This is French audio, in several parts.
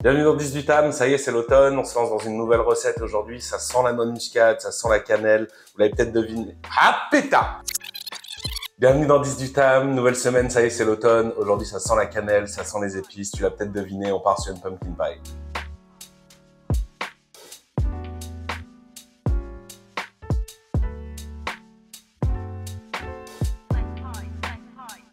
Bienvenue dans 18 âmes, ça y est, c'est l'automne, on se lance dans une nouvelle recette aujourd'hui, ça sent la noix de muscade, ça sent la cannelle, vous l'avez peut-être deviné. Ah péta! Bienvenue dans 18 âmes, nouvelle semaine, ça y est, c'est l'automne, aujourd'hui ça sent la cannelle, ça sent les épices, tu l'as peut-être deviné, on part sur une pumpkin pie.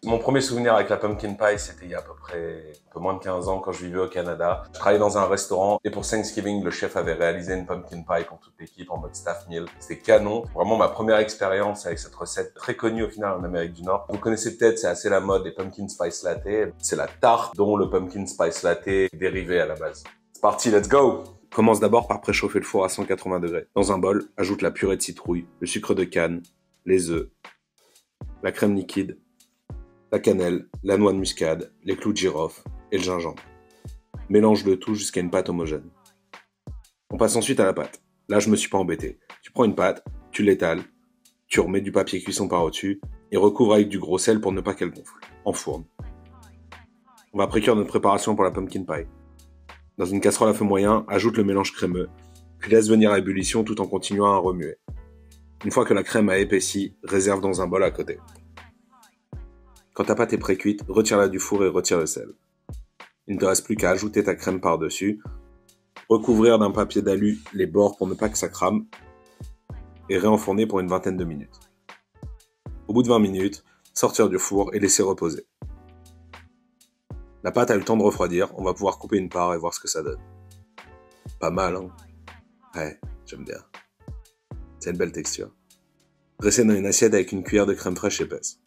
Mon premier souvenir avec la pumpkin pie, c'était il y a à peu près un peu moins de 15 ans quand je vivais au Canada. Je travaillais dans un restaurant et pour Thanksgiving, le chef avait réalisé une pumpkin pie pour toute l'équipe en mode staff meal. C'était canon. Vraiment ma première expérience avec cette recette très connue au final en Amérique du Nord. Vous connaissez peut-être, c'est assez la mode, les pumpkin spice latte. C'est la tarte dont le pumpkin spice latte est dérivé à la base. C'est parti, let's go! Commence d'abord par préchauffer le four à 180 degrés. Dans un bol, ajoute la purée de citrouille, le sucre de canne, les œufs, la crème liquide, la cannelle, la noix de muscade, les clous de girofle et le gingembre. Mélange le tout jusqu'à une pâte homogène. On passe ensuite à la pâte. Là, je me suis pas embêté. Tu prends une pâte, tu l'étales, tu remets du papier cuisson par au-dessus et recouvre avec du gros sel pour ne pas qu'elle gonfle. Enfourne. On va précuire notre préparation pour la pumpkin pie. Dans une casserole à feu moyen, ajoute le mélange crémeux, puis laisse venir à ébullition tout en continuant à remuer. Une fois que la crème a épaissi, réserve dans un bol à côté. Quand ta pâte est pré-cuite, retire-la du four et retire le sel. Il ne te reste plus qu'à ajouter ta crème par-dessus, recouvrir d'un papier d'alu les bords pour ne pas que ça crame, et réenfourner pour une vingtaine de minutes. Au bout de 20 minutes, sortir du four et laisser reposer. La pâte a eu le temps de refroidir, on va pouvoir couper une part et voir ce que ça donne. Pas mal, hein? Ouais, j'aime bien. C'est une belle texture. Dressez dans une assiette avec une cuillère de crème fraîche épaisse.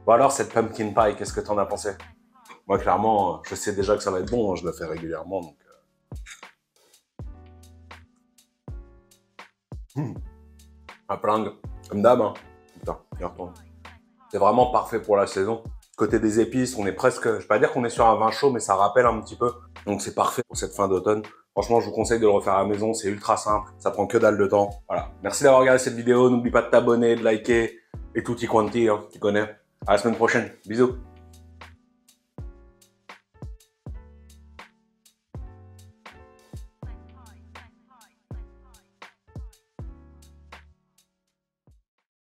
Bon alors, cette pumpkin pie, qu'est-ce que t'en as pensé? Moi, clairement, je sais déjà que ça va être bon, hein, je le fais régulièrement, donc... À plang, comme d'hab, hein. Putain, il retourne. C'est vraiment parfait pour la saison. Côté des épices, on est presque... Je vais pas dire qu'on est sur un vin chaud, mais ça rappelle un petit peu. Donc c'est parfait pour cette fin d'automne. Franchement, je vous conseille de le refaire à la maison, c'est ultra simple, ça prend que dalle de temps. Voilà. Merci d'avoir regardé cette vidéo, n'oublie pas de t'abonner, de liker, et tutti quanti, hein, tu connais. À la semaine prochaine. Bisous.